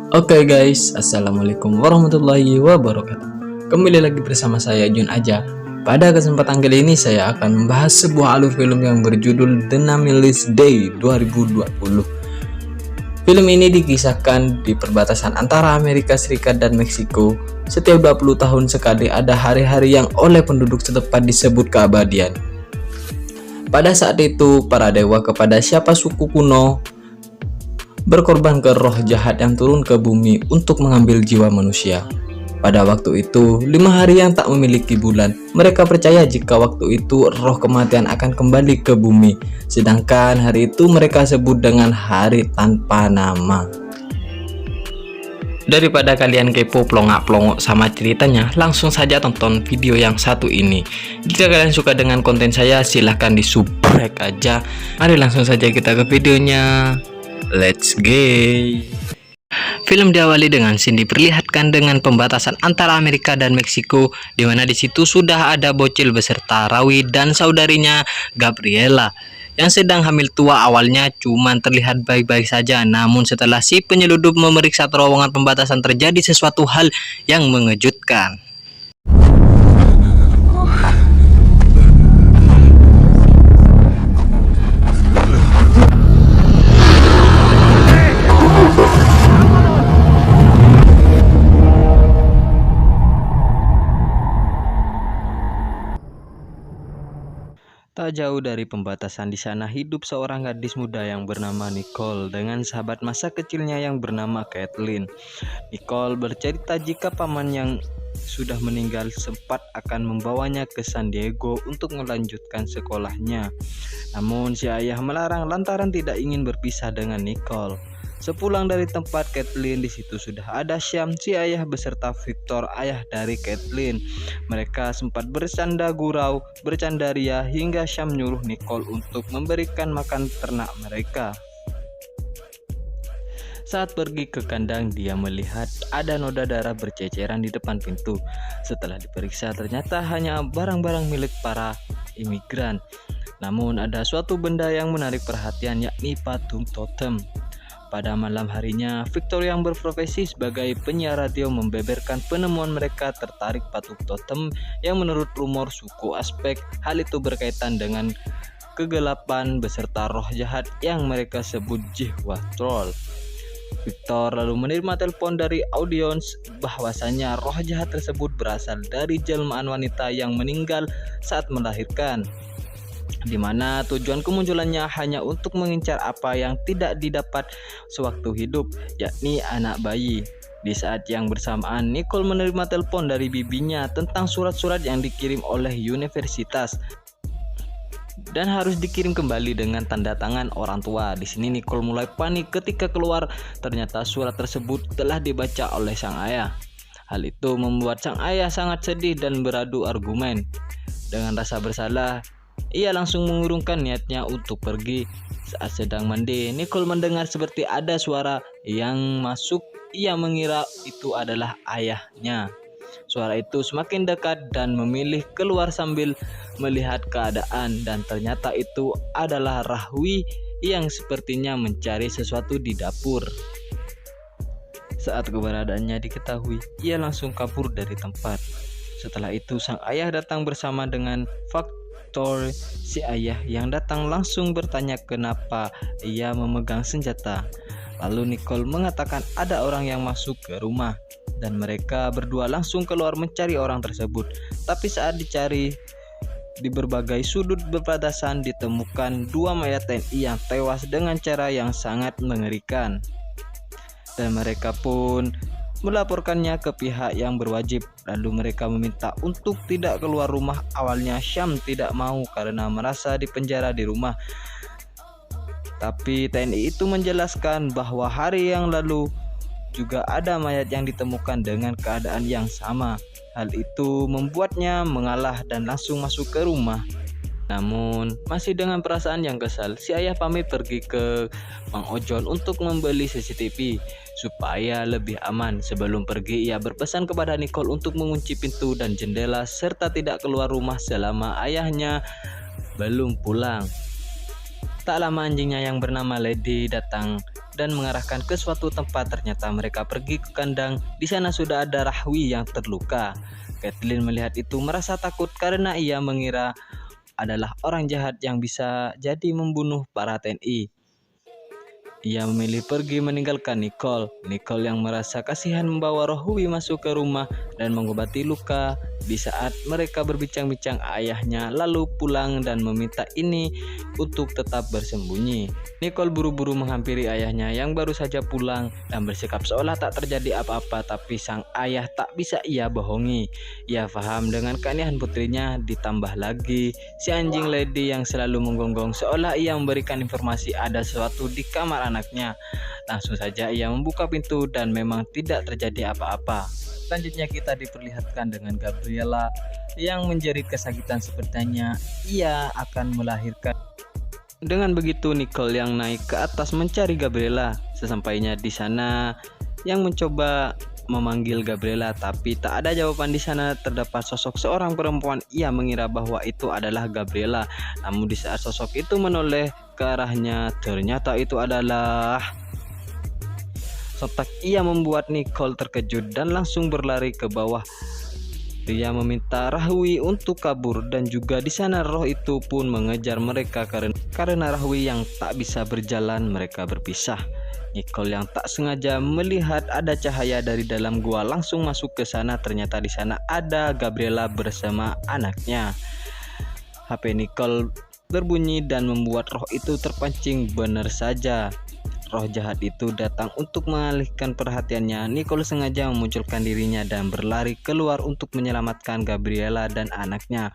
Oke guys, assalamualaikum warahmatullahi wabarakatuh. Kembali lagi bersama saya Jun Aja. Pada kesempatan kali ini saya akan membahas sebuah alur film yang berjudul The Nameless Day 2020. Film ini dikisahkan di perbatasan antara Amerika Serikat dan Meksiko. Setiap 20 tahun sekali ada hari-hari yang oleh penduduk setempat disebut keabadian. Pada saat itu, para dewa kepada siapa suku kuno berkorban ke roh jahat yang turun ke bumi untuk mengambil jiwa manusia. Pada waktu itu, 5 hari yang tak memiliki bulan. Mereka percaya jika waktu itu roh kematian akan kembali ke bumi. Sedangkan hari itu mereka sebut dengan hari tanpa nama. Daripada kalian kepo plongak-plongok sama ceritanya, langsung saja tonton video yang satu ini. Jika kalian suka dengan konten saya, silahkan di subscribe aja. Mari langsung saja kita ke videonya. Let's go. Film diawali dengan scene diperlihatkan dengan pembatasan antara Amerika dan Meksiko, di mana di situ sudah ada bocil beserta Rawi dan saudarinya Gabriela yang sedang hamil tua. Awalnya cuman terlihat baik-baik saja, namun setelah si penyeludup memeriksa terowongan pembatasan terjadi sesuatu hal yang mengejutkan. Tak jauh dari pembatasan di sana hidup seorang gadis muda yang bernama Nicole dengan sahabat masa kecilnya yang bernama Kathleen. Nicole bercerita jika paman yang sudah meninggal sempat akan membawanya ke San Diego untuk melanjutkan sekolahnya. Namun si ayah melarang lantaran tidak ingin berpisah dengan Nicole. Sepulang dari tempat Kathleen, di situ sudah ada Syam, si ayah beserta Victor, ayah dari Kathleen. Mereka sempat bercanda gurau, bercanda ria hingga Syam nyuruh Nicole untuk memberikan makan ternak mereka. Saat pergi ke kandang, dia melihat ada noda darah berceceran di depan pintu. Setelah diperiksa, ternyata hanya barang-barang milik para imigran. Namun ada suatu benda yang menarik perhatian, yakni patung totem. Pada malam harinya, Victor yang berprofesi sebagai penyiar radio membeberkan penemuan mereka tertarik patung totem yang menurut rumor suku Aztec, hal itu berkaitan dengan kegelapan beserta roh jahat yang mereka sebut jiwa troll. Victor lalu menerima telepon dari audiens bahwasanya roh jahat tersebut berasal dari jelmaan wanita yang meninggal saat melahirkan, di mana tujuan kemunculannya hanya untuk mengincar apa yang tidak didapat sewaktu hidup, yakni anak bayi. Di saat yang bersamaan, Nicole menerima telepon dari bibinya tentang surat-surat yang dikirim oleh universitas dan harus dikirim kembali dengan tanda tangan orang tua. Di sini Nicole mulai panik ketika keluar, ternyata surat tersebut telah dibaca oleh sang ayah. Hal itu membuat sang ayah sangat sedih dan beradu argumen. Dengan rasa bersalah, ia langsung mengurungkan niatnya untuk pergi. Saat sedang mandi, Nicole mendengar seperti ada suara yang masuk. Ia mengira itu adalah ayahnya. Suara itu semakin dekat dan memilih keluar sambil melihat keadaan, dan ternyata itu adalah Rahwi yang sepertinya mencari sesuatu di dapur. Saat keberadaannya diketahui, ia langsung kabur dari tempat. Setelah itu sang ayah datang bersama dengan Victor. Si ayah yang datang langsung bertanya kenapa ia memegang senjata. Lalu Nicole mengatakan ada orang yang masuk ke rumah, dan mereka berdua langsung keluar mencari orang tersebut. Tapi saat dicari di berbagai sudut perbatasan, ditemukan 2 mayat TNI yang tewas dengan cara yang sangat mengerikan, dan mereka pun melaporkannya ke pihak yang berwajib. Lalu mereka meminta untuk tidak keluar rumah. Awalnya Syam tidak mau karena merasa dipenjara di rumah, tapi TNI itu menjelaskan bahwa hari yang lalu juga ada mayat yang ditemukan dengan keadaan yang sama. Hal itu membuatnya mengalah dan langsung masuk ke rumah. Namun masih dengan perasaan yang kesal, si ayah pamit pergi ke Mang Ojon untuk membeli CCTV supaya lebih aman. Sebelum pergi, ia berpesan kepada Nicole untuk mengunci pintu dan jendela serta tidak keluar rumah selama ayahnya belum pulang. Tak lama anjingnya yang bernama Lady datang dan mengarahkan ke suatu tempat. Ternyata mereka pergi ke kandang. Di sana sudah ada Rahwi yang terluka. Caitlin melihat itu merasa takut karena ia mengira adalah orang jahat yang bisa jadi membunuh para TNI. Ia memilih pergi meninggalkan Nicole. Nicole yang merasa kasihan membawa Rahwi masuk ke rumah dan mengobati luka. Di saat mereka berbincang-bincang, ayahnya lalu pulang dan meminta ini untuk tetap bersembunyi. Nicole buru-buru menghampiri ayahnya yang baru saja pulang dan bersikap seolah tak terjadi apa-apa, tapi sang ayah tak bisa ia bohongi. Ia paham dengan keanehan putrinya, ditambah lagi si anjing Lady yang selalu menggonggong seolah ia memberikan informasi ada sesuatu di kamar anaknya. Langsung saja ia membuka pintu dan memang tidak terjadi apa-apa. Selanjutnya kita diperlihatkan dengan Gabriela yang menjerit kesakitan, sepertinya ia akan melahirkan. Dengan begitu Nicole yang naik ke atas mencari Gabriela. Sesampainya di sana yang mencoba memanggil Gabriela, tapi tak ada jawaban. Di sana terdapat sosok seorang perempuan. Ia mengira bahwa itu adalah Gabriela. Namun di saat sosok itu menoleh ke arahnya, ternyata itu adalah sontak ia membuat Nicole terkejut dan langsung berlari ke bawah. Dia meminta Rahwi untuk kabur dan juga di sana roh itu pun mengejar mereka karena Rahwi yang tak bisa berjalan, mereka berpisah. Nicole yang tak sengaja melihat ada cahaya dari dalam gua langsung masuk ke sana. Ternyata di sana ada Gabriela bersama anaknya. HP Nicole berbunyi dan membuat roh itu terpancing. Benar saja, roh jahat itu datang untuk mengalihkan perhatiannya. Nicole sengaja memunculkan dirinya dan berlari keluar untuk menyelamatkan Gabriela dan anaknya.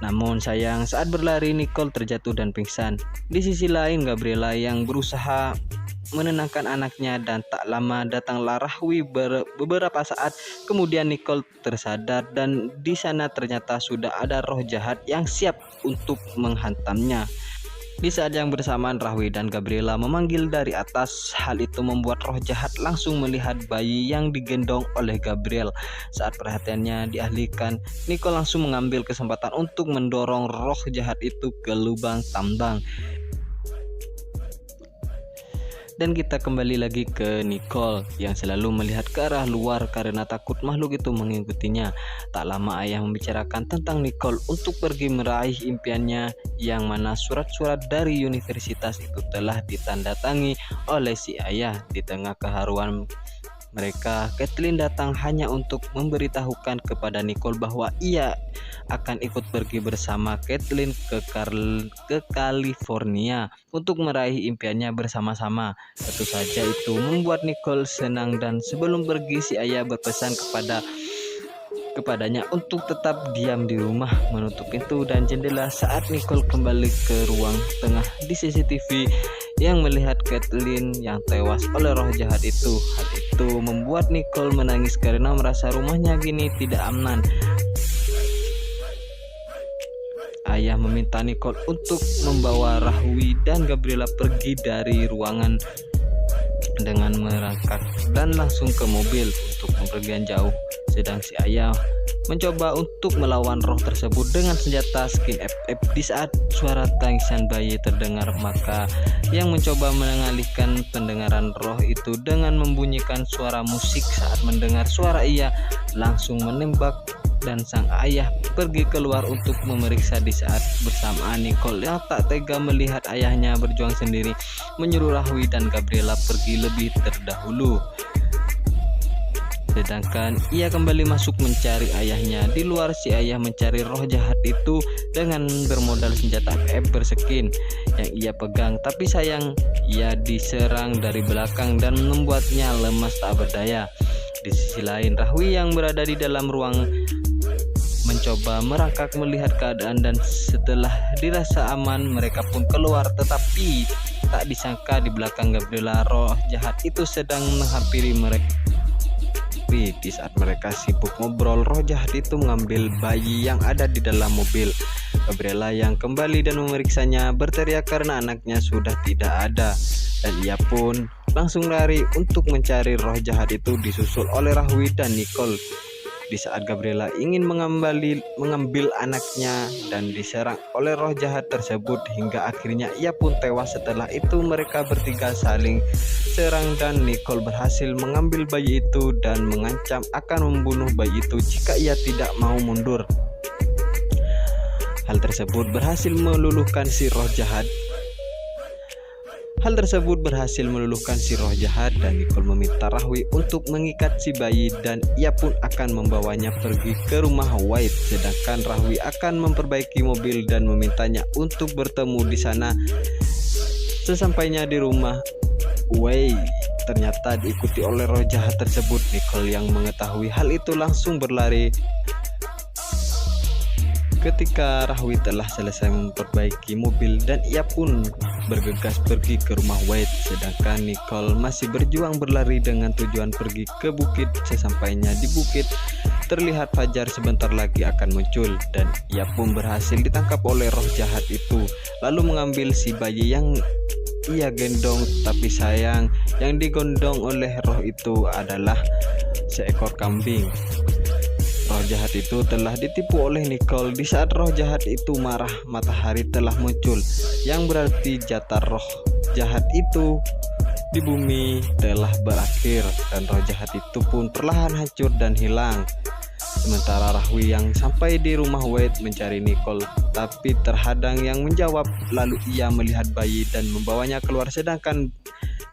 Namun sayang, saat berlari Nicole terjatuh dan pingsan. Di sisi lain Gabriela yang berusaha menenangkan anaknya dan tak lama datanglah Rahwi. Beberapa saat kemudian Nicole tersadar dan di sana ternyata sudah ada roh jahat yang siap untuk menghantamnya. Di saat yang bersamaan Rahwi dan Gabriela memanggil dari atas. Hal itu membuat roh jahat langsung melihat bayi yang digendong oleh Gabriel. Saat perhatiannya dialihkan, Nicole langsung mengambil kesempatan untuk mendorong roh jahat itu ke lubang tambang. Dan kita kembali lagi ke Nicole yang selalu melihat ke arah luar karena takut makhluk itu mengikutinya. Tak lama ayah membicarakan tentang Nicole untuk pergi meraih impiannya, yang mana surat-surat dari universitas itu telah ditandatangani oleh si ayah. Di tengah keharuan mereka, Caitlin datang hanya untuk memberitahukan kepada Nicole bahwa ia akan ikut pergi bersama Caitlin ke California untuk meraih impiannya bersama-sama. Tentu saja itu membuat Nicole senang dan sebelum pergi si ayah berpesan kepadanya untuk tetap diam di rumah, menutup pintu dan jendela. Saat Nicole kembali ke ruang tengah, di CCTV yang melihat Caitlin yang tewas oleh roh jahat itu. Hal itu membuat Nicole menangis karena merasa rumahnya gini tidak aman. Ayah meminta Nicole untuk membawa Rahwi dan Gabriela pergi dari ruangan dengan merangkak dan langsung ke mobil untuk bepergian jauh. Sedang si ayah mencoba untuk melawan roh tersebut dengan senjata skin FF. Di saat suara tangisan bayi terdengar, maka yang mencoba mengalihkan pendengaran roh itu dengan membunyikan suara musik. Saat mendengar suara ia langsung menembak dan sang ayah pergi keluar untuk memeriksa. Di saat bersamaan Nicole yang tak tega melihat ayahnya berjuang sendiri menyuruh Rahwi dan Gabriela pergi lebih terdahulu. Sedangkan ia kembali masuk mencari ayahnya. Di luar si ayah mencari roh jahat itu dengan bermodal senjata FF berskin yang ia pegang, tapi sayang ia diserang dari belakang dan membuatnya lemas tak berdaya. Di sisi lain Rahwi yang berada di dalam ruang mencoba merangkak melihat keadaan dan setelah dirasa aman mereka pun keluar, tetapi tak disangka di belakang Gabriela roh jahat itu sedang menghampiri mereka. Di saat mereka sibuk ngobrol, roh jahat itu mengambil bayi yang ada di dalam mobil. Gabriela yang kembali dan memeriksanya berteriak karena anaknya sudah tidak ada, dan ia pun langsung lari untuk mencari roh jahat itu disusul oleh Rahwi dan Nicole. di saat Gabriela ingin mengambil anaknya dan diserang oleh roh jahat tersebut hingga akhirnya ia pun tewas. Setelah itu mereka bertiga saling serang dan Nicole berhasil mengambil bayi itu dan mengancam akan membunuh bayi itu jika ia tidak mau mundur. Hal tersebut berhasil meluluhkan si roh jahat. Dan Nicole meminta Rahwi untuk mengikat si bayi dan ia pun akan membawanya pergi ke rumah White, sedangkan Rahwi akan memperbaiki mobil dan memintanya untuk bertemu di sana. Sesampainya di rumah White ternyata diikuti oleh roh jahat tersebut. Nicole yang mengetahui hal itu langsung berlari. Ketika Rahwi telah selesai memperbaiki mobil dan ia pun bergegas pergi ke rumah White, sedangkan Nicole masih berjuang berlari dengan tujuan pergi ke bukit. Sesampainya di bukit, terlihat Fajar sebentar lagi akan muncul dan ia pun berhasil ditangkap oleh roh jahat itu, lalu mengambil si bayi yang ia gendong. Tapi sayang, yang digondong oleh roh itu adalah seekor kambing. Roh jahat itu telah ditipu oleh Nicole. Di saat roh jahat itu marah, matahari telah muncul, yang berarti jatah roh jahat itu di bumi telah berakhir dan roh jahat itu pun perlahan hancur dan hilang. Sementara Rahwi yang sampai di rumah White mencari Nicole, tapi terhadang yang menjawab. Lalu ia melihat bayi dan membawanya keluar, sedangkan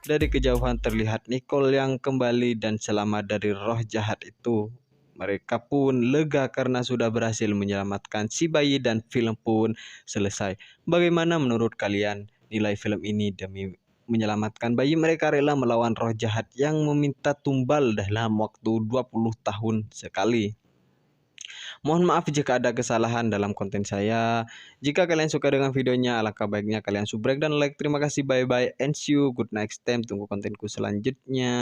dari kejauhan terlihat Nicole yang kembali dan selamat dari roh jahat itu. Mereka pun lega karena sudah berhasil menyelamatkan si bayi dan film pun selesai. Bagaimana menurut kalian nilai film ini? Demi menyelamatkan bayi, mereka rela melawan roh jahat yang meminta tumbal dalam waktu 20 tahun sekali. Mohon maaf jika ada kesalahan dalam konten saya. Jika kalian suka dengan videonya, alangkah baiknya kalian subrek dan like. Terima kasih, bye bye and see you good next time. Tunggu kontenku selanjutnya.